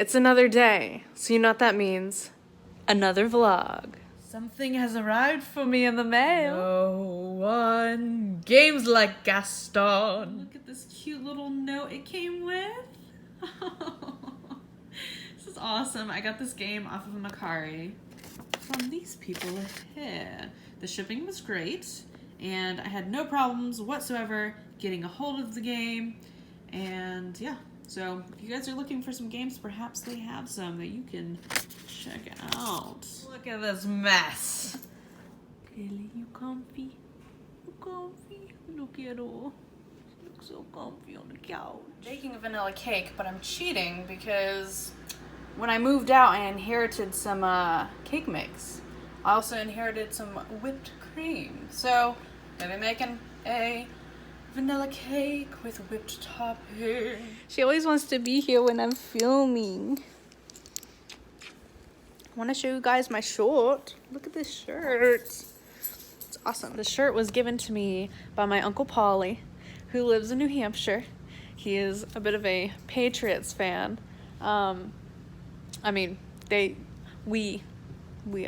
it's another day, so you know what that means. Another vlog. Something has arrived for me in the mail. No one games like Gaston. Look at this cute little note it came with. This is awesome. I got this game off of Mercari from these people here. The shipping was great, and I had no problems whatsoever getting a hold of the game. And yeah, so if you guys are looking for some games, perhaps they have some that you can check out. Look at this mess. Kelly, you comfy? You comfy? Look at her. She looks so comfy on the couch. Baking a vanilla cake, but I'm cheating because when I moved out, I inherited some cake mix. I also inherited some whipped cream. So I'm gonna be making a vanilla cake with whipped topping. She always wants to be here when I'm filming. I want to show you guys my shirt. Look at this shirt. It's awesome. The shirt was given to me by my Uncle Paulie, who lives in New Hampshire. He is a bit of a Patriots fan. I mean, we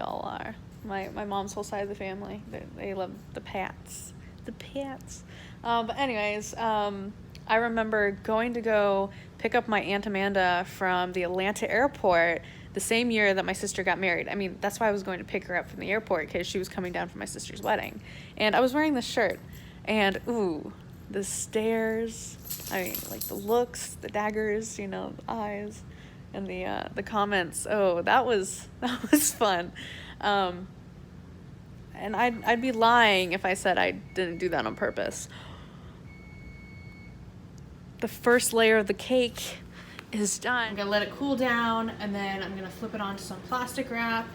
all are. My mom's whole side of the family, they love the Pats. The Pats. But anyways, I remember going to go pick up my Aunt Amanda from the Atlanta airport the same year that my sister got married. I mean, that's why I was going to pick her up from the airport, because she was coming down for my sister's wedding. And I was wearing this shirt, and ooh, the stares, I mean, like the looks, the daggers, you know, the eyes, and the comments. Oh, that was fun. And I'd be lying if I said I didn't do that on purpose. The first layer of the cake is done. I'm gonna let it cool down, and then I'm gonna flip it onto some plastic wrap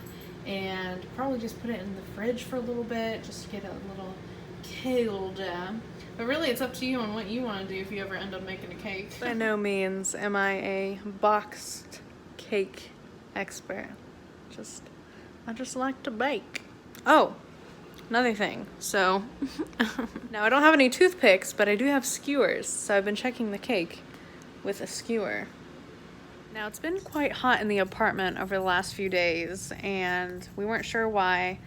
and probably just put it in the fridge for a little bit just to get it a little cooled down. But really, it's up to you on what you want to do if you ever end up making a cake. By no means am I a boxed cake expert. I just like to bake. Oh, another thing. So now I don't have any toothpicks, but I do have skewers. So I've been checking the cake with a skewer. Now it's been quite hot in the apartment over the last few days, and we weren't sure why.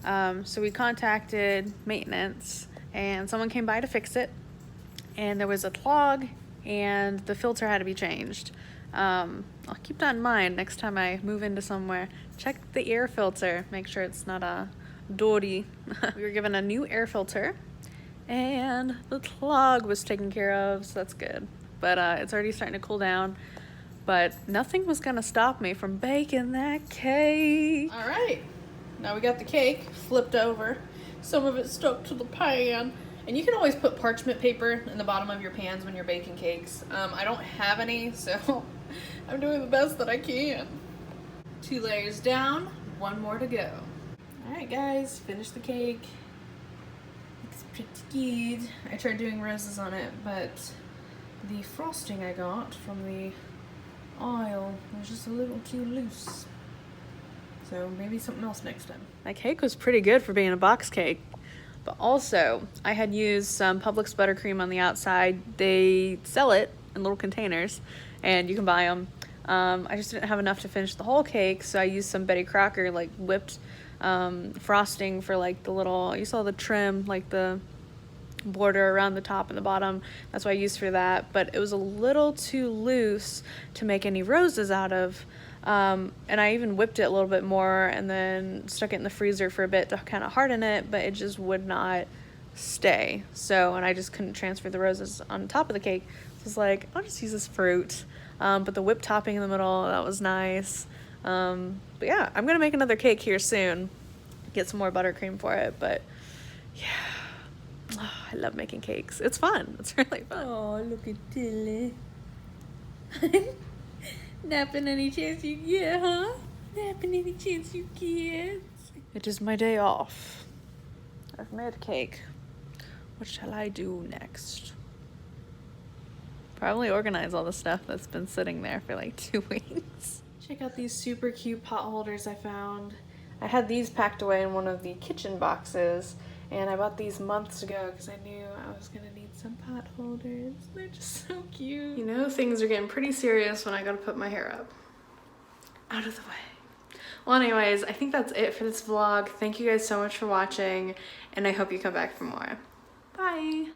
So we contacted maintenance, and someone came by to fix it. And there was a clog, and the filter had to be changed. I'll keep that in mind next time I move into somewhere. Check the air filter, make sure it's not a dirty. We were given a new air filter, and the clog was taken care of, so that's good. But it's already starting to cool down. But nothing was gonna stop me from baking that cake. All right, now we got the cake flipped over. Some of it stuck to the pan. And you can always put parchment paper in the bottom of your pans when you're baking cakes. I don't have any, so I'm doing the best that I can. 2 layers down, 1 more to go. All right, guys, finish the cake. Looks pretty good. I tried doing roses on it, but the frosting I got from the aisle was just a little too loose. So maybe something else next time. That cake was pretty good for being a box cake. But also, I had used some Publix buttercream on the outside. They sell it in little containers, and you can buy them. I just didn't have enough to finish the whole cake, so I used some Betty Crocker, like, whipped frosting for, like, the little, you saw the trim, like, the border around the top and the bottom. That's what I used for that, but it was a little too loose to make any roses out of. And I even whipped it a little bit more and then stuck it in the freezer for a bit to kind of harden it, but it just would not stay. So, and I just couldn't transfer the roses on top of the cake. So I was like, I'll just use this fruit. But the whipped topping in the middle, that was nice. But yeah, I'm gonna make another cake here soon. Get some more buttercream for it, but yeah. Oh, I love making cakes. It's fun. It's really fun. Oh, look at Tilly. Napping any chance you get, huh? Napping any chance you get. It is my day off. I've made a cake. What shall I do next? Probably organize all the stuff that's been sitting there for like 2 weeks. Check out these super cute pot holders I found. I had these packed away in one of the kitchen boxes, and I bought these months ago because I knew I was gonna need some pot holders. They're just so cute. You know, things are getting pretty serious when I gotta put my hair up. out of the way. Well, anyways, I think that's it for this vlog. Thank you guys so much for watching, and I hope you come back for more. Bye.